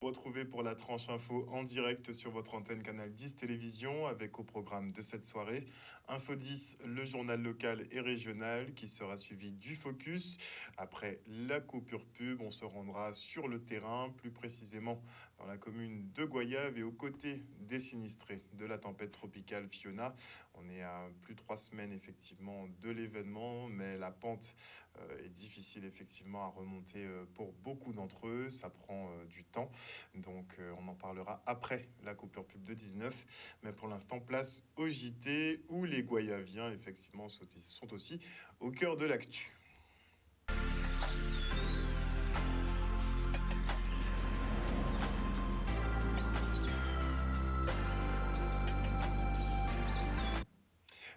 Retrouvez pour la tranche info en direct sur votre antenne Canal 10 Télévision avec au programme de cette soirée Info 10, le journal local et régional qui sera suivi du focus. Après la coupure pub, on se rendra sur le terrain, plus précisément dans la commune de Goyave et aux côtés des sinistrés de la tempête tropicale Fiona. On est à plus de 3 semaines effectivement de l'événement, mais la pente est difficile effectivement à remonter pour beaucoup d'entre eux. Ça prend du temps. Donc on en parlera après la coupure pub de 19. Mais pour l'instant, place au JT où les Goyaviens, effectivement, sont aussi au cœur de l'actu.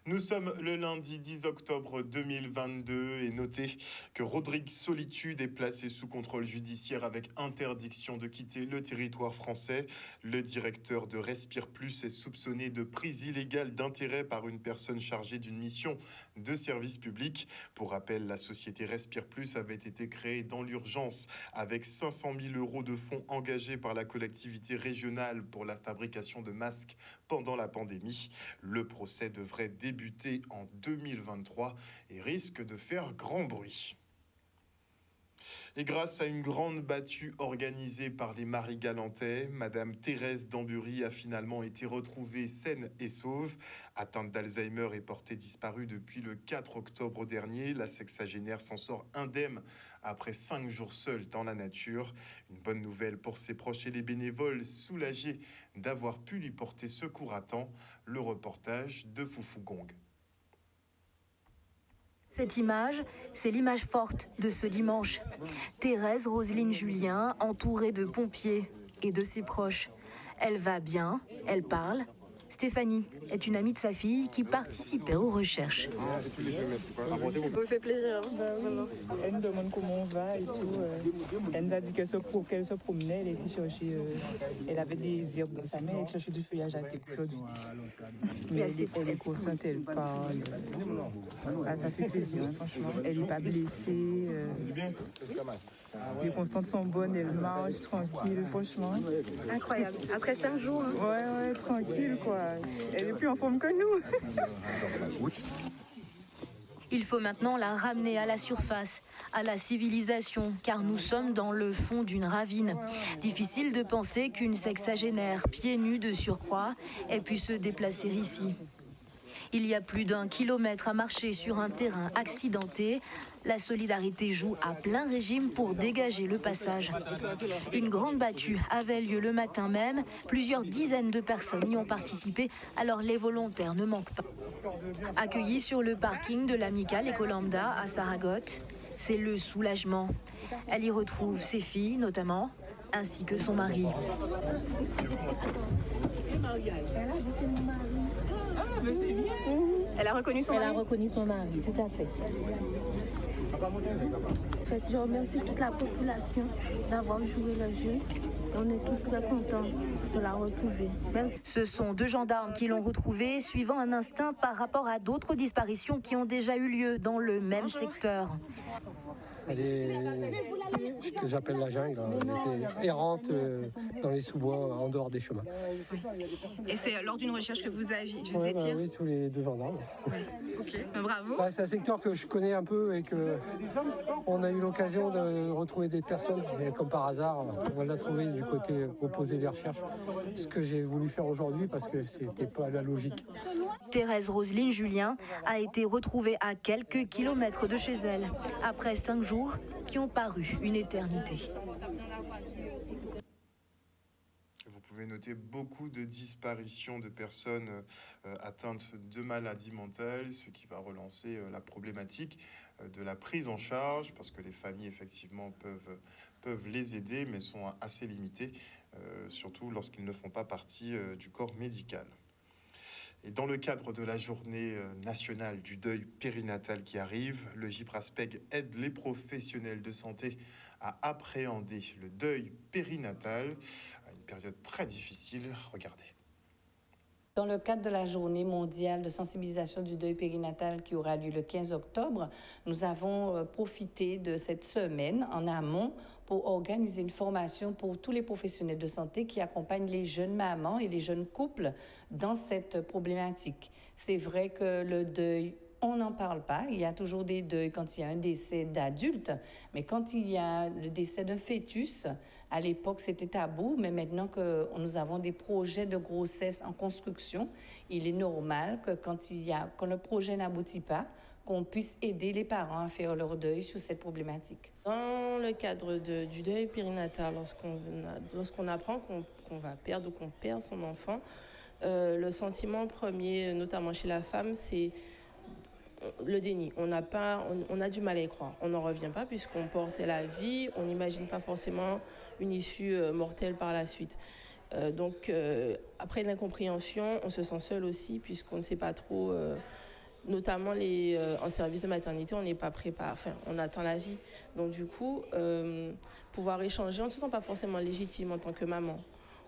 Nous sommes le lundi 10 octobre 2022 et notez que Rodrigue Solitude est placé sous contrôle judiciaire avec interdiction de quitter le territoire français. Le directeur de Respire Plus est soupçonné de prise illégale d'intérêt par une personne chargée d'une mission de service public. Pour rappel, la société Respire Plus avait été créée dans l'urgence avec 500 000 € de fonds engagés par la collectivité régionale pour la fabrication de masques pendant la pandémie. Le procès devrait débuter en 2023 et risque de faire grand bruit. Et grâce à une grande battue organisée par les Marie-Galantais, Madame Thérèse Dambury a finalement été retrouvée saine et sauve. Atteinte d'Alzheimer et portée disparue depuis le 4 octobre dernier, la sexagénaire s'en sort indemne après 5 jours seule dans la nature. Une bonne nouvelle pour ses proches et les bénévoles, soulagés d'avoir pu lui porter secours à temps. Le reportage de Foufou Gong. Cette image, c'est l'image forte de ce dimanche. Thérèse Roseline Julien, entourée de pompiers et de ses proches. Elle va bien, elle parle. Stéphanie est une amie de sa fille qui participait aux recherches. Ça me fait plaisir. Vraiment. Elle nous demande comment on va et tout. Elle nous a dit qu'elle se promenait, elle était chercher. Elle avait des herbes dans sa main, elle cherchait du feuillage à quelque chose. Mais elle est consciente, elle parle. Ah, ça fait plaisir, hein, franchement. Elle n'est pas blessée. Les constantes sont bonnes, elle marche tranquille, franchement. Incroyable. Après 5 jours. Hein. Ouais, tranquille, quoi. Elle est plus en forme que nous. Il faut maintenant la ramener à la surface, à la civilisation, car nous sommes dans le fond d'une ravine. Difficile de penser qu'une sexagénaire, pieds nus de surcroît, ait pu se déplacer ici. Il y a plus d'1 kilomètre à marcher sur un terrain accidenté. La solidarité joue à plein régime pour dégager le passage. Une grande battue avait lieu le matin même. Plusieurs dizaines de personnes y ont participé, alors les volontaires ne manquent pas. Accueillis sur le parking de l'Amicale Écolambda à Saragotte, c'est le soulagement. Elle y retrouve ses filles notamment, ainsi que son mari. Elle a reconnu son mari. Elle a reconnu son mari, tout à fait. Je remercie toute la population d'avoir joué le jeu. On est tous très contents de la retrouver. Merci. Ce sont 2 gendarmes qui l'ont retrouvée, suivant un instinct par rapport à d'autres disparitions qui ont déjà eu lieu dans le même secteur. Elle est ce que j'appelle la jungle. Elle était errante dans les sous-bois, en dehors des chemins. Et c'est lors d'une recherche que vous étiez Oui, tous les 2 gendarmes. Ok, bravo. C'est un secteur que je connais un peu et qu'on a eu l'occasion de retrouver des personnes. Et comme par hasard, on l'a trouvé du côté opposé des recherches. Ce que j'ai voulu faire aujourd'hui parce que c'était pas la logique. Thérèse Roseline Julien a été retrouvée à quelques kilomètres de chez elle, après 5 jours qui ont paru une éternité. Vous pouvez noter beaucoup de disparitions de personnes atteintes de maladies mentales, ce qui va relancer la problématique de la prise en charge, parce que les familles, effectivement, peuvent les aider, mais sont assez limitées, surtout lorsqu'ils ne font pas partie du corps médical. Et dans le cadre de la journée nationale du deuil périnatal qui arrive, le GIPRASPEG aide les professionnels de santé à appréhender le deuil périnatal, à une période très difficile. Regardez. Dans le cadre de la journée mondiale de sensibilisation du deuil périnatal qui aura lieu le 15 octobre, nous avons profité de cette semaine en amont pour organiser une formation pour tous les professionnels de santé qui accompagnent les jeunes mamans et les jeunes couples dans cette problématique. C'est vrai que le deuil, on n'en parle pas. Il y a toujours des deuils quand il y a un décès d'adulte, mais quand il y a le décès d'un fœtus, à l'époque, c'était tabou, mais maintenant que nous avons des projets de grossesse en construction, il est normal que quand le projet n'aboutit pas, qu'on puisse aider les parents à faire leur deuil sur cette problématique. Dans le cadre du deuil périnatal, lorsqu'on apprend qu'on va perdre ou qu'on perd son enfant, le sentiment premier, notamment chez la femme, c'est le déni. On a du mal à y croire. On n'en revient pas puisqu'on portait la vie, on n'imagine pas forcément une issue mortelle par la suite. Donc, après l'incompréhension, on se sent seul aussi puisqu'on ne sait pas trop... notamment en service de maternité, on n'est pas préparé, on attend la vie. Donc du coup, pouvoir échanger, on ne se sent pas forcément légitime en tant que maman.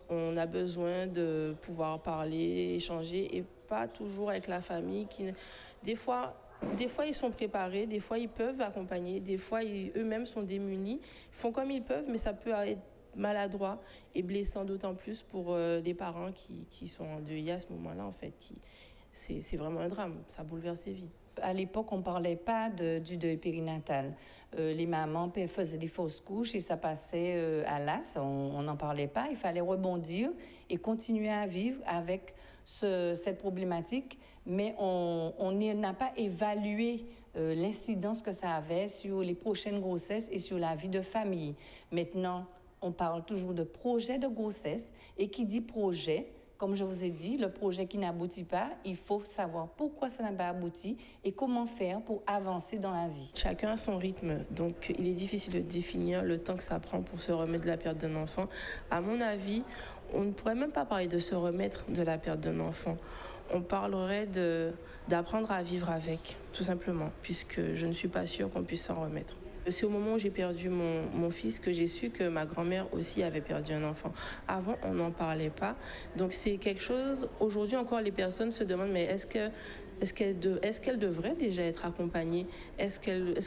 On a besoin de pouvoir parler, échanger, et pas toujours avec la famille qui... Des fois, ils sont préparés, des fois, ils peuvent accompagner, des fois, eux-mêmes sont démunis. Ils font comme ils peuvent, mais ça peut être maladroit et blessant d'autant plus pour les parents qui sont endeuillés à ce moment-là, en fait, c'est vraiment un drame, ça bouleverse les vies. À l'époque, on ne parlait pas du deuil périnatal. Les mamans faisaient des fausses couches et ça passait à l'as. On n'en parlait pas. Il fallait rebondir et continuer à vivre avec cette problématique. Mais on n'a pas évalué l'incidence que ça avait sur les prochaines grossesses et sur la vie de famille. Maintenant, on parle toujours de projet de grossesse et qui dit projet, comme je vous ai dit, le projet qui n'aboutit pas, il faut savoir pourquoi ça n'a pas abouti et comment faire pour avancer dans la vie. Chacun a son rythme, donc il est difficile de définir le temps que ça prend pour se remettre de la perte d'un enfant. À mon avis, on ne pourrait même pas parler de se remettre de la perte d'un enfant. On parlerait d'apprendre à vivre avec, tout simplement, puisque je ne suis pas sûre qu'on puisse s'en remettre. C'est au moment où j'ai perdu mon fils que j'ai su que ma grand-mère aussi avait perdu un enfant. Avant, on n'en parlait pas. Donc c'est quelque chose, aujourd'hui encore, les personnes se demandent, mais est-ce qu'elle devrait déjà être accompagnée? Est-ce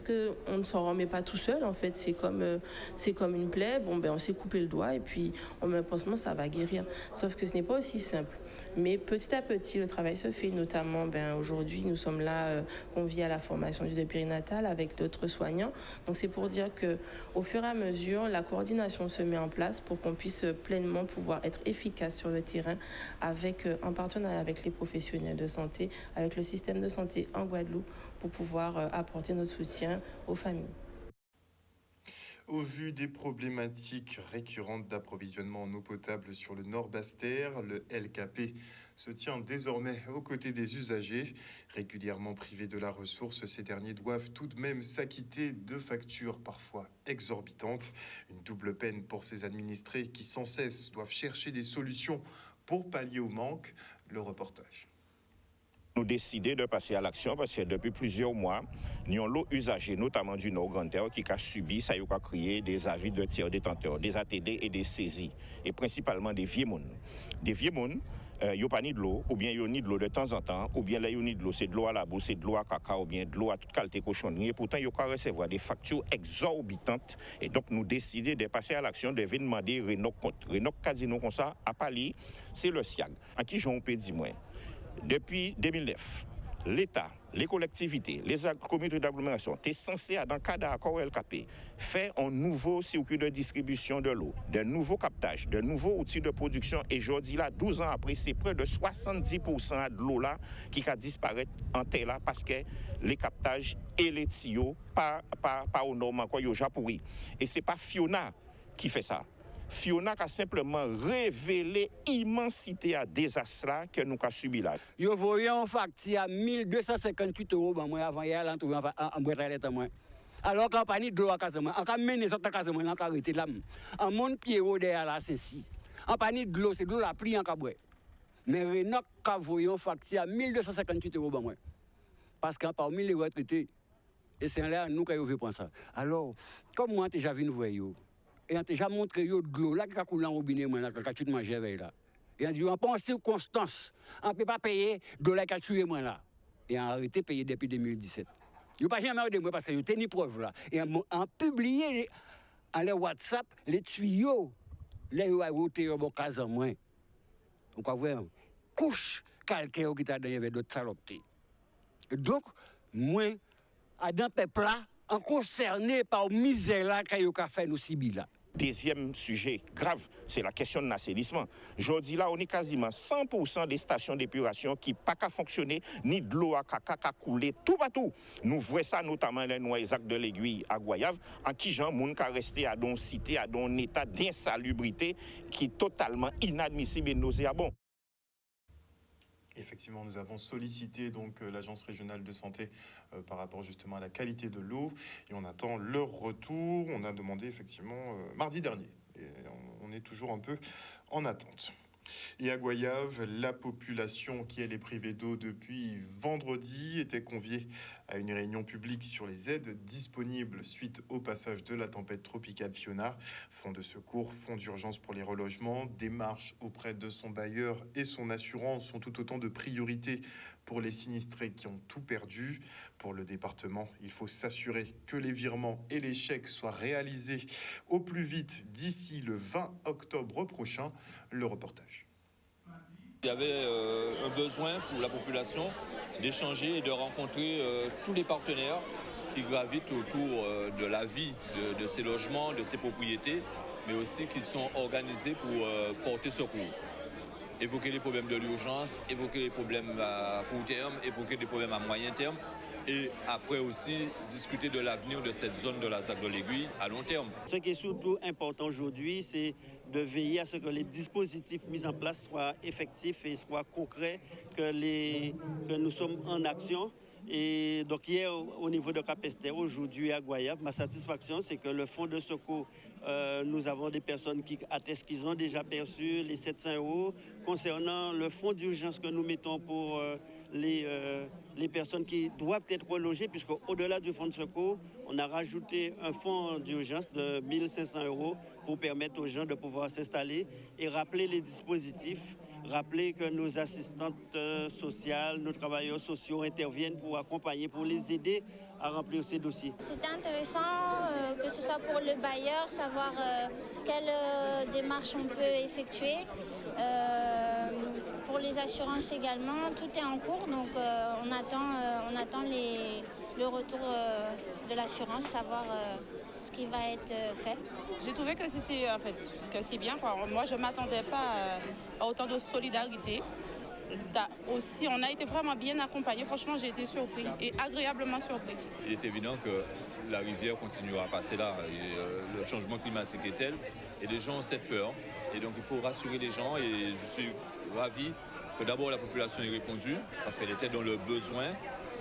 qu'on ne s'en remet pas tout seul? En fait, c'est comme une plaie. Bon, on s'est coupé le doigt et puis on met un pansement, ça va guérir. Sauf que ce n'est pas aussi simple. Mais petit à petit, le travail se fait. Notamment, aujourd'hui, nous sommes là conviés à la formation du deuil périnatal avec d'autres soignants. Donc, c'est pour dire qu'au fur et à mesure, la coordination se met en place pour qu'on puisse pleinement pouvoir être efficace sur le terrain en partenariat avec les professionnels de santé, avec le système de santé en Guadeloupe pour pouvoir apporter notre soutien aux familles. Au vu des problématiques récurrentes d'approvisionnement en eau potable sur le Nord Basse-Terre, le LKP se tient désormais aux côtés des usagers. Régulièrement privés de la ressource, ces derniers doivent tout de même s'acquitter de factures parfois exorbitantes. Une double peine pour ces administrés qui sans cesse doivent chercher des solutions pour pallier au manque. Le reportage. Nous décidé de passer à l'action parce que depuis plusieurs mois, nous avons l'eau usagée, notamment du Nord Grand-Terre, qui a subi, ça a créé des avis de tiers détenteurs, des ATD et des saisies, et principalement des vieux mouns. Des vieux mouns, ils n'ont pas ni de l'eau, ou bien ils ont ni de l'eau de temps en temps, ou bien là ils ont ni de l'eau, c'est de l'eau à la boue, c'est de l'eau à caca, ou bien de l'eau à toute qualité cochonnerie, et pourtant ils ont recevoir des factures exorbitantes, et donc nous décidé de passer à l'action, de venir demander Renoc compte. Renoc Casino comme ça, à Pali, c'est le SIAG. À qui j'en peux dire moi? Depuis 2009, l'État, les collectivités, les communautés d'agglomération étaient censés, dans le cadre d'accord LKP, faire un nouveau circuit de distribution de l'eau, de nouveaux captages, de nouveaux outils de production. Et aujourd'hui, là, 12 ans après, c'est près de 70% de l'eau là qui a disparu en terre là parce que les captages et les tuyaux, pas aux normes encore, ils ont pourri. Et ce n'est pas Fiona qui fait ça. Fiona a simplement révélé l'immensité à désastre que nous avons subi là. Vous voyez un facture à 1258 € avant hier, en trouvant en boîte à lettres. Alors qu'on n'a de l'eau à Casamance, on a mené ça à Casamance, on a arrêté là. En mon pied derrière là, c'est si. On n'a de l'eau, c'est de l'eau la pris en cabouet. Mais Renoc a voyé un facture à 1258 €. Parce que parmi les retraités, et c'est là nous qui avons fait ça. Alors, comme moi, j'ai déjà vu nous voir. Et on t'a déjà montré de l'eau là qui a coulé en robinet, qui a tout mangé là. Et on dit, en pas en circonstance, on ne peut pas payer $4 qui a tué moi là. Et on a arrêté de payer depuis 2017. Ils n'ont pas jamais arrêté moi parce qu'ils ont tenu preuve là. Et on publié à leur WhatsApp les tuyaux, les routes au cas en moins. Donc, on voit couche calcaire qui t'a donné avec d'autres saloperies. Donc, moi, à dans peuple là, en concerné par misère là qu'il a fait nous Sibi là. Deuxième sujet grave, c'est la question de l'assainissement. Je dis là, on est quasiment 100% des stations d'épuration qui pas qu'à fonctionner, ni de l'eau à couler, tout partout. Nous voyons ça notamment dans les Isaac de l'Aiguille à Goyave, en qui gens moun ka resté à don cité, à don état d'insalubrité qui est totalement inadmissible et nauséabond. Effectivement, nous avons sollicité donc l'Agence régionale de santé par rapport justement à la qualité de l'eau et on attend leur retour. On a demandé effectivement mardi dernier et on est toujours un peu en attente. Et à Goyave, la population qui elle est privée d'eau depuis vendredi était conviée à une réunion publique sur les aides disponibles suite au passage de la tempête tropicale Fiona. Fonds de secours, fonds d'urgence pour les relogements, démarches auprès de son bailleur et son assurance sont tout autant de priorités pour les sinistrés qui ont tout perdu. Pour le département, il faut s'assurer que les virements et les chèques soient réalisés au plus vite d'ici le 20 octobre prochain. Le reportage. Il y avait un besoin pour la population d'échanger et de rencontrer tous les partenaires qui gravitent autour de la vie de ces logements, de ces propriétés, mais aussi qui sont organisés pour porter secours. Évoquer les problèmes de l'urgence, évoquer les problèmes à court terme, évoquer des problèmes à moyen terme, et après aussi discuter de l'avenir de cette zone de la ZAC de l'Aiguille à long terme. Ce qui est surtout important aujourd'hui, c'est de veiller à ce que les dispositifs mis en place soient effectifs et soient concrets, que nous sommes en action. Et donc hier, au niveau de Capesterre, aujourd'hui à Goyave, ma satisfaction, c'est que le fonds de secours, nous avons des personnes qui attestent qu'ils ont déjà perçu les 700 €. Concernant le fonds d'urgence que nous mettons pour les personnes qui doivent être relogées, puisqu'au-delà du fonds de secours, on a rajouté un fonds d'urgence de 1 500 € pour permettre aux gens de pouvoir s'installer et rappeler les dispositifs. Rappeler que nos assistantes sociales, nos travailleurs sociaux interviennent pour accompagner, pour les aider à remplir ces dossiers. C'était intéressant, que ce soit pour le bailleur, savoir quelles démarches on peut effectuer. Pour les assurances également, tout est en cours, donc on attend le retour de l'assurance, savoir ce qui va être fait. J'ai trouvé que c'était, en fait, que c'est bien, quoi. Moi, je ne m'attendais pas à autant de solidarité. Aussi, on a été vraiment bien accompagnés. Franchement, j'ai été surpris et agréablement surpris. Il est évident que la rivière continuera à passer là. Et, le changement climatique est tel et les gens ont cette peur. Et donc, il faut rassurer les gens et je suis ravi que d'abord la population ait répondu parce qu'elle était dans le besoin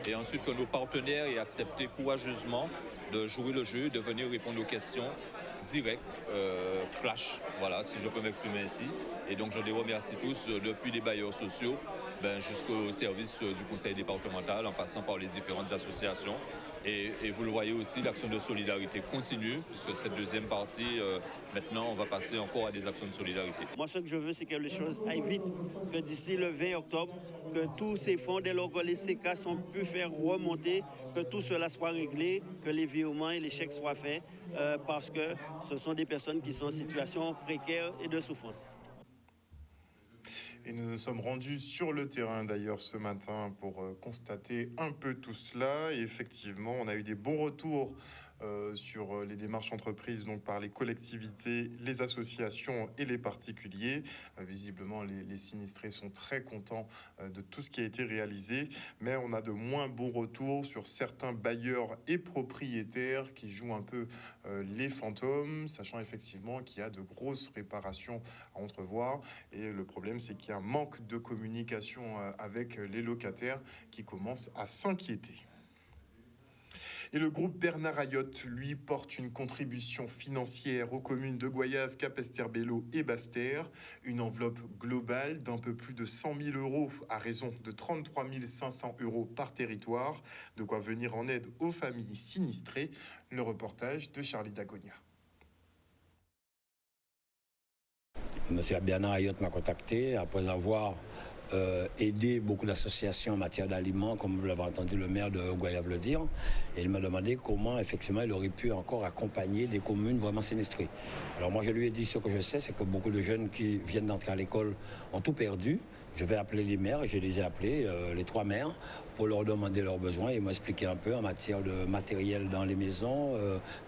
et ensuite que nos partenaires aient accepté courageusement de jouer le jeu, de venir répondre aux questions directes, flash, voilà, si je peux m'exprimer ainsi. Et donc je les remercie tous, depuis les bailleurs sociaux jusqu'au service du conseil départemental, en passant par les différentes associations. Et vous le voyez aussi, l'action de solidarité continue, puisque cette deuxième partie, maintenant, on va passer encore à des actions de solidarité. Moi, ce que je veux, c'est que les choses aillent vite, que d'ici le 20 octobre, que tous ces fonds, dès lors que les CK sont pu faire remonter, que tout cela soit réglé, que les virements et les chèques soient faits, parce que ce sont des personnes qui sont en situation précaire et de souffrance. Et nous nous sommes rendus sur le terrain d'ailleurs ce matin pour constater un peu tout cela. Et effectivement, on a eu des bons retours sur les démarches entreprises donc par les collectivités, les associations et les particuliers. Visiblement, les sinistrés sont très contents de tout ce qui a été réalisé, mais on a de moins bons retours sur certains bailleurs et propriétaires qui jouent un peu les fantômes, sachant effectivement qu'il y a de grosses réparations à entrevoir. Et le problème, c'est qu'il y a un manque de communication avec les locataires qui commencent à s'inquiéter. Et le groupe Bernard Ayotte, lui, porte une contribution financière aux communes de Goyave, Capesterre-Belle-Eau et Basse-Terre. Une enveloppe globale d'un peu plus de 100 000 € à raison de 33 500 € par territoire. De quoi venir en aide aux familles sinistrées. Le reportage de Charlie Dagonia. M. Bernard Ayotte m'a contacté après avoir aidé beaucoup d'associations en matière d'aliments, comme vous l'avez entendu le maire de Goyave le dire. Et il m'a demandé comment, effectivement, il aurait pu encore accompagner des communes vraiment sinistrées. Alors moi, je lui ai dit ce que je sais, c'est que beaucoup de jeunes qui viennent d'entrer à l'école ont tout perdu. Je vais appeler les maires, et je les ai appelés, les 3 maires, pour leur demander leurs besoins et m'expliquer un peu en matière de matériel dans les maisons,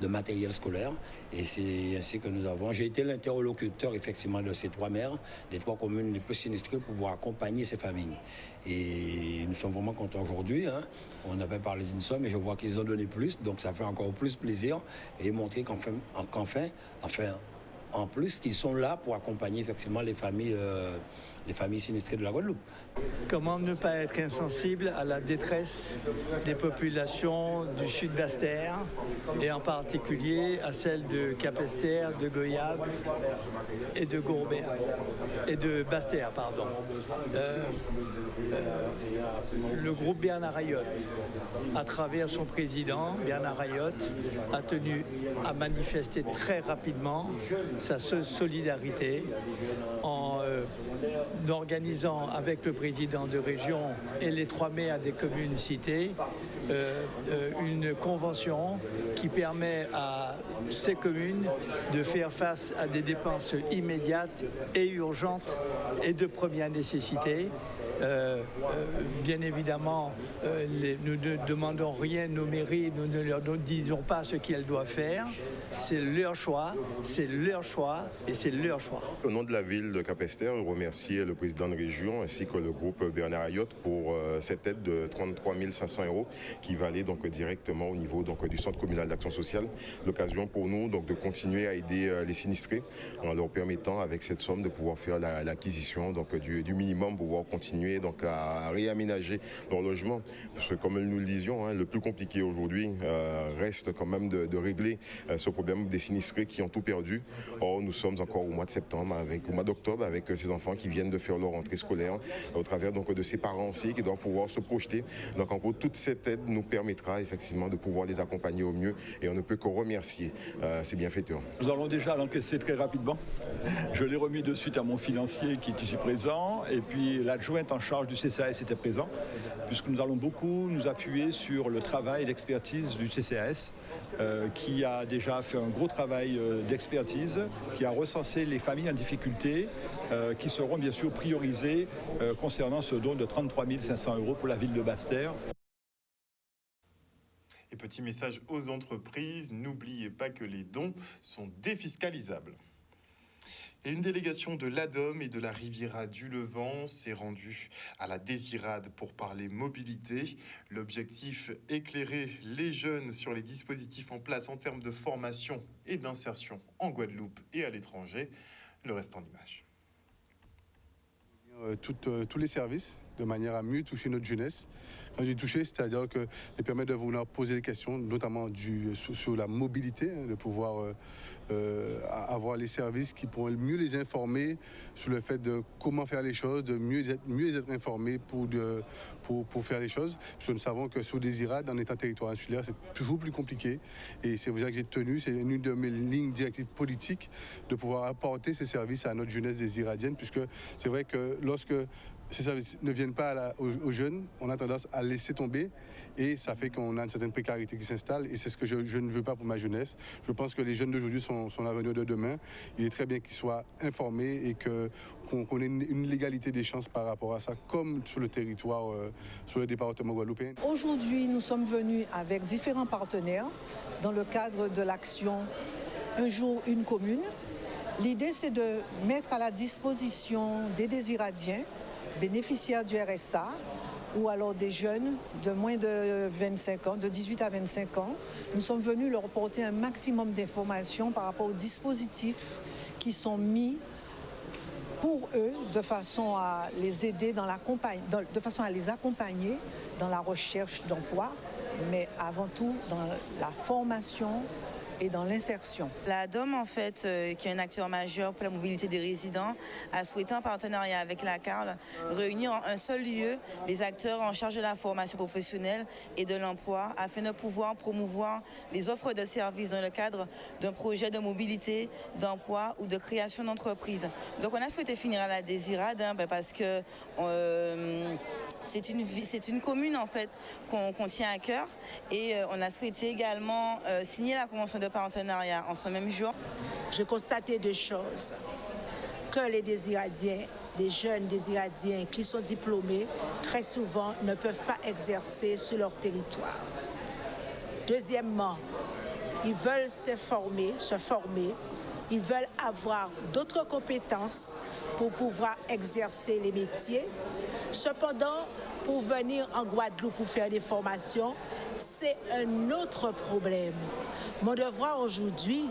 de matériel scolaire. Et c'est ainsi que nous avons... J'ai été l'interlocuteur, effectivement, de ces 3 maires, des 3 communes les plus sinistrées, pour pouvoir accompagner ces familles. Et nous sommes vraiment contents aujourd'hui. Hein. On avait parlé d'une somme et je vois qu'ils ont donné plus, donc ça fait encore plus plaisir et montrer en plus qu'ils sont là pour accompagner effectivement les familles sinistrées de la Guadeloupe. Comment ne pas être insensible à la détresse des populations du sud Basse-Terre et en particulier à celles de Capesterre, de Goyave et de Gourbert et de Basse-Terre, pardon. Le groupe Bernard Ayotte, à travers son président Bernard Ayotte, a tenu à manifester très rapidement sa solidarité en organisant avec le président de région et les 3 maires des communes citées une convention qui permet à ces communes de faire face à des dépenses immédiates et urgentes et de première nécessité. Bien évidemment, nous ne demandons rien aux mairies, nous ne leur disons pas ce qu'elles doivent faire. C'est leur choix et c'est leur choix. Au nom de la ville de Capesterre, je remercie le président de région ainsi que le groupe Bernard Ayotte pour cette aide de 33 500 € qui va aller donc directement au niveau donc, du centre communal d'action sociale. L'occasion pour nous donc, de continuer à aider les sinistrés en leur permettant avec cette somme de pouvoir faire l'acquisition donc, du minimum pour pouvoir continuer donc, à réaménager leur logement. Parce que comme nous le disions, hein, le plus compliqué aujourd'hui reste quand même de régler ce problème des sinistrés qui ont tout perdu. Or, nous sommes encore au mois de septembre, au mois d'octobre, avec ces enfants qui viennent de faire leur rentrée scolaire, au travers donc, de ces parents aussi qui doivent pouvoir se projeter. Donc, en gros, toute cette aide nous permettra effectivement de pouvoir les accompagner au mieux et on ne peut que remercier ces bienfaiteurs. Nous allons déjà l'encaisser très rapidement. Je l'ai remis de suite à mon financier qui est ici présent et puis l'adjointe en charge du CCAS était présent puisque nous allons beaucoup nous appuyer sur le travail et l'expertise du CCAS qui a déjà fait un gros travail d'expertise, qui a recensé les familles en difficulté, qui seront bien sûr priorisées concernant ce don de 33 500 € pour la ville de Basse-Terre. Et petit message aux entreprises, n'oubliez pas que les dons sont défiscalisables. Et une délégation de l'ADOM et de la Riviera du Levant s'est rendue à la Désirade pour parler mobilité. L'objectif, éclairer les jeunes sur les dispositifs en place en termes de formation et d'insertion en Guadeloupe et à l'étranger. Le reste en images. Tous les services de manière à mieux toucher notre jeunesse. Quand je dis toucher, c'est-à-dire que les permettre de vous poser des questions, notamment sur la mobilité, hein, de pouvoir avoir les services qui pourront mieux les informer sur le fait de comment faire les choses, de mieux être informés pour faire les choses. Parce que nous savons que sur Désirade, en étant territoire insulaire, c'est toujours plus compliqué. Et c'est pour ça que j'ai tenu, c'est une de mes lignes directives politiques, de pouvoir apporter ces services à notre jeunesse désiradienne, puisque c'est vrai que lorsque ces services ne viennent pas aux jeunes, on a tendance à laisser tomber et ça fait qu'on a une certaine précarité qui s'installe et c'est ce que je ne veux pas pour ma jeunesse. Je pense que les jeunes d'aujourd'hui sont l'avenir de demain. Il est très bien qu'ils soient informés et qu'on ait une légalité des chances par rapport à ça, comme sur le territoire, sur le département guadeloupéen. Aujourd'hui, nous sommes venus avec différents partenaires dans le cadre de l'action Un jour, une commune. L'idée, c'est de mettre à la disposition des désiradiens bénéficiaires du RSA ou alors des jeunes de moins de 25 ans, de 18 à 25 ans. Nous sommes venus leur apporter un maximum d'informations par rapport aux dispositifs qui sont mis pour eux de façon à les aider de façon à les accompagner dans la recherche d'emploi, mais avant tout dans la formation et dans l'insertion. La DOM, en fait, qui est un acteur majeur pour la mobilité des résidents, a souhaité, en partenariat avec la CARL, réunir en un seul lieu les acteurs en charge de la formation professionnelle et de l'emploi afin de pouvoir promouvoir les offres de services dans le cadre d'un projet de mobilité, d'emploi ou de création d'entreprise. Donc on a souhaité finir à la Désirade parce que c'est une commune en fait qu'on tient à cœur et on a souhaité également signer la convention de partenariat en ce même jour. J'ai constaté deux choses, que les désiradiens, des jeunes désiradiens qui sont diplômés, très souvent ne peuvent pas exercer sur leur territoire. Deuxièmement, ils veulent se former, ils veulent avoir d'autres compétences pour pouvoir exercer les métiers. Cependant, pour venir en Guadeloupe pour faire des formations, c'est un autre problème. Mon devoir aujourd'hui,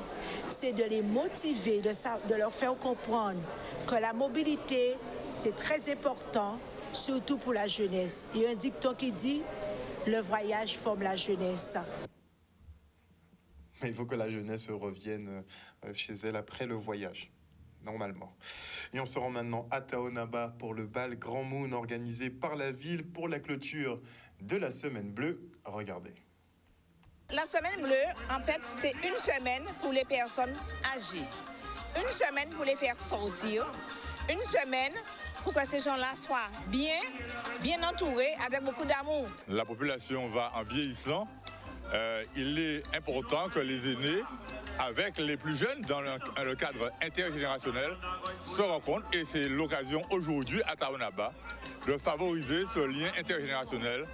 c'est de les motiver, de leur faire comprendre que la mobilité, c'est très important, surtout pour la jeunesse. Il y a un dicton qui dit « le voyage forme la jeunesse ». Il faut que la jeunesse revienne chez elle après le voyage, normalement. Et on se rend maintenant à Taonaba pour le bal Grand Moon organisé par la ville pour la clôture de la Semaine Bleue. Regardez. La Semaine Bleue, en fait, c'est une semaine pour les personnes âgées. Une semaine pour les faire sortir. Une semaine pour que ces gens-là soient bien entourés, avec beaucoup d'amour. La population va en vieillissant. Il est important que les aînés, avec les plus jeunes, dans le cadre intergénérationnel, se rencontrent. Et c'est l'occasion aujourd'hui à Taonaba de favoriser ce lien intergénérationnel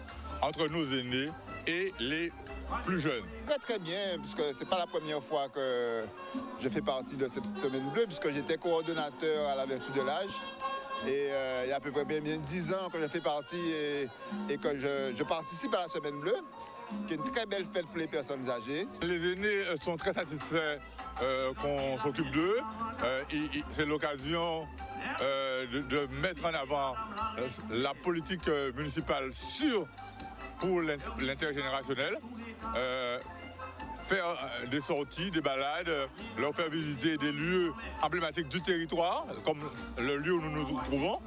entre nos aînés et les plus jeunes. Très bien, puisque ce n'est pas la première fois que je fais partie de cette Semaine Bleue, puisque j'étais coordonnateur à la vertu de l'âge. Et il y a à peu près bien 10 ans que je fais partie et que je participe à la Semaine Bleue, qui est une très belle fête pour les personnes âgées. Les aînés sont très satisfaits qu'on s'occupe d'eux. C'est l'occasion de mettre en avant la politique municipale pour l'intergénérationnel. Faire des sorties, des balades, leur faire visiter des lieux emblématiques du territoire, comme le lieu où nous nous trouvons,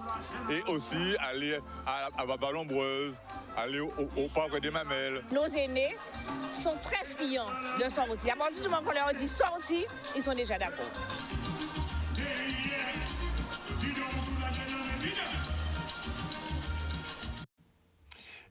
et aussi aller à Vallombreuse, aller au parc des Mamelles. Nos aînés sont très friands de sortir. À partir du moment qu'on leur dit sortir, ils sont déjà d'accord.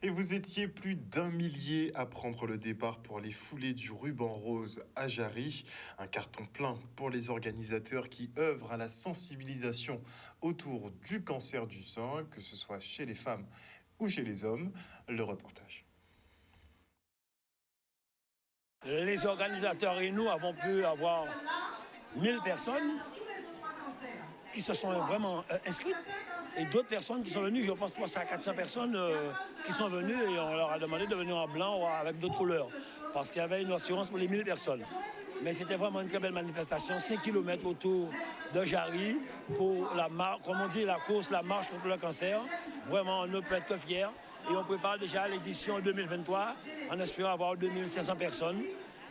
Et vous étiez plus d'1 millier à prendre le départ pour les foulées du ruban rose à Jarry. Un carton plein pour les organisateurs qui œuvrent à la sensibilisation autour du cancer du sein, que ce soit chez les femmes ou chez les hommes. Le reportage. Les organisateurs et nous avons pu avoir 1000 personnes qui se sont vraiment inscrites. Et d'autres personnes qui sont venues, je pense 300 à 400 personnes qui sont venues et on leur a demandé de venir en blanc ou avec d'autres couleurs. Parce qu'il y avait une assurance pour les 1000 personnes. Mais c'était vraiment une très belle manifestation, 5 km autour de Jarry pour la marche, comme on dit, la course, la marche contre le cancer. Vraiment, on ne peut être que fiers. Et on prépare déjà l'édition 2023 en espérant avoir 2500 personnes.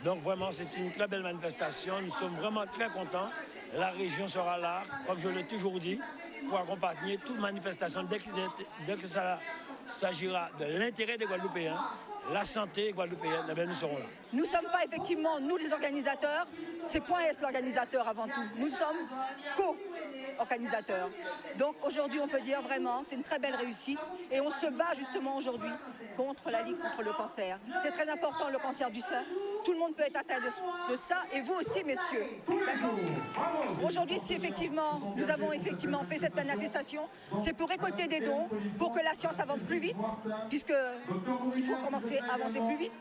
Donc vraiment, c'est une très belle manifestation. Nous sommes vraiment très contents. La région sera là, comme je l'ai toujours dit, pour accompagner toute manifestation dès que ça s'agira de l'intérêt des Guadeloupéens, la santé guadeloupéenne, eh bien, nous serons là. Nous ne sommes pas effectivement, nous les organisateurs, c'est Point S l'organisateur avant tout. Nous sommes co-organisateurs. Donc aujourd'hui, on peut dire vraiment que c'est une très belle réussite et on se bat justement aujourd'hui contre la Ligue contre le cancer. C'est très important, le cancer du sein. Tout le monde peut être atteint de ça, et vous aussi, messieurs. D'accord ? Aujourd'hui, si effectivement, nous avons effectivement fait cette manifestation, c'est pour récolter des dons, pour que la science avance plus vite, puisqu'il faut commencer à avancer plus vite.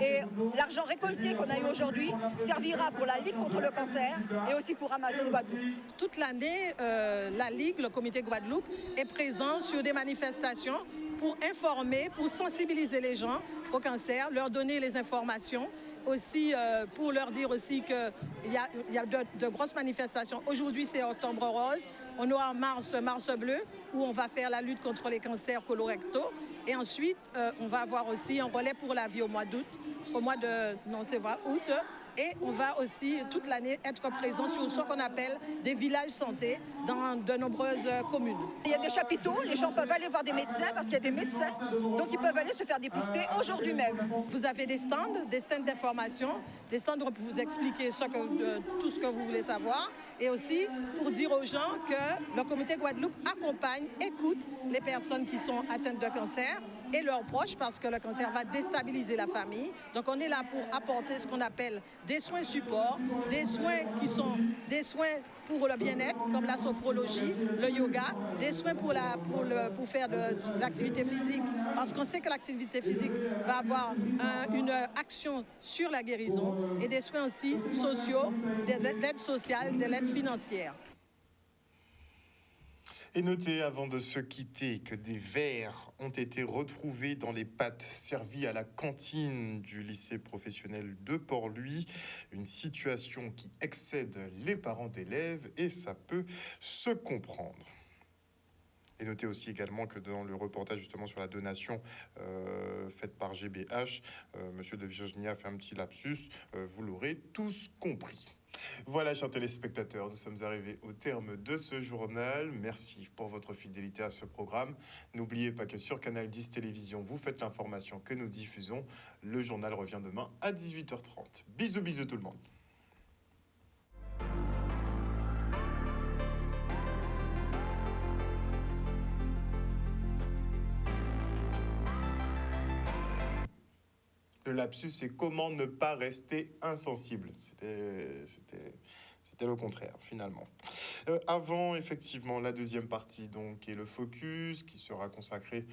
Et l'argent récolté qu'on a eu aujourd'hui servira pour la Ligue contre le cancer et aussi pour Amazon Guadeloupe. Toute l'année, la Ligue, le comité Guadeloupe, est présent sur des manifestations pour informer, pour sensibiliser les gens au cancer, leur donner les informations. Aussi, pour leur dire aussi qu'il y a de grosses manifestations. Aujourd'hui, c'est Octobre Rose. On aura Mars Bleu, où on va faire la lutte contre les cancers colorectaux. Et ensuite, on va avoir aussi un relais pour la vie au mois d'août. Au mois de, non, c'est vrai, août, Et on va aussi toute l'année être présent sur ce qu'on appelle des villages santé dans de nombreuses communes. Il y a des chapiteaux, les gens peuvent aller voir des médecins parce qu'il y a des médecins, donc ils peuvent aller se faire dépister aujourd'hui même. Vous avez des stands d'information, des stands pour vous expliquer tout ce que vous voulez savoir et aussi pour dire aux gens que le comité Guadeloupe accompagne, écoute les personnes qui sont atteintes de cancer et leurs proches parce que le cancer va déstabiliser la famille. Donc on est là pour apporter ce qu'on appelle des soins support, des soins qui sont des soins pour le bien-être comme la sophrologie, le yoga, des soins pour faire de l'activité physique parce qu'on sait que l'activité physique va avoir une action sur la guérison et des soins aussi sociaux, de l'aide sociale, de l'aide financière. Et notez avant de se quitter que des verres ont été retrouvés dans les pâtes servies à la cantine du lycée professionnel de Port-Louis. Une situation qui excède les parents d'élèves et ça peut se comprendre. Et notez aussi également que dans le reportage justement sur la donation faite par GBH, Monsieur de Virginie a fait un petit lapsus, vous l'aurez tous compris. Voilà, chers téléspectateurs, nous sommes arrivés au terme de ce journal. Merci pour votre fidélité à ce programme. N'oubliez pas que sur Canal 10 Télévision, vous faites l'information que nous diffusons. Le journal revient demain à 18h30. Bisous, bisous tout le monde. Le lapsus, c'est comment ne pas rester insensible. C'était le contraire, finalement. Avant, effectivement, la deuxième partie, donc, est le focus, qui sera consacré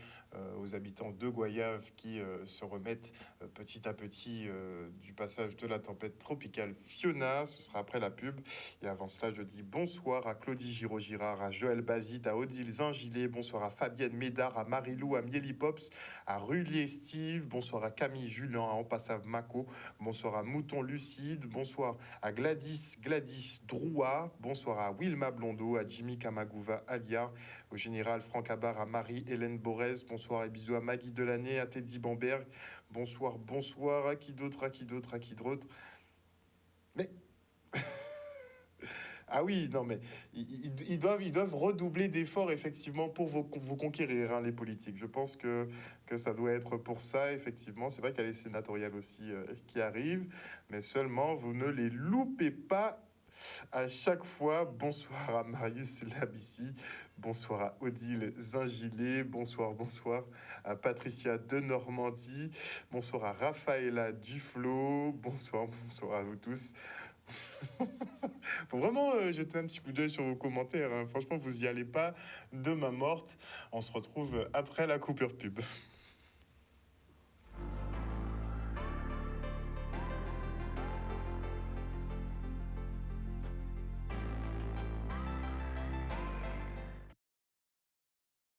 aux habitants de Goyave qui se remettent petit à petit du passage de la tempête tropicale Fiona. Ce sera après la pub. Et avant cela, je dis bonsoir à Claudie Giraud-Girard, à Joël Bazide, à Odile Zingilet, bonsoir à Fabienne Médard, à Marilou, à Mieli Pops, à Rullier Steve, bonsoir à Camille Julien, à Ampassave Mako, bonsoir à Mouton Lucide, bonsoir à Gladys Drouat, bonsoir à Wilma Blondeau, à Jimmy Kamagouva Aliar, au général Franck Abar, à Marie-Hélène Borès, bonsoir et bisous à Maggie Delaney, à Teddy Bamberg, bonsoir, à qui d'autre, mais... Ah oui, non mais ils doivent redoubler d'efforts effectivement pour vous conquérir, hein, les politiques. Je pense que ça doit être pour ça, effectivement. C'est vrai qu'il y a les sénatoriales aussi qui arrivent, mais seulement vous ne les loupez pas à chaque fois. Bonsoir à Marius Labissi, bonsoir à Odile Zingilet, bonsoir à Patricia de Normandie, bonsoir à Raphaëla Duflo, bonsoir à vous tous. Faut vraiment jeter un petit coup d'œil sur vos commentaires, hein. Franchement, vous y allez pas de main morte. On se retrouve après la coupure pub.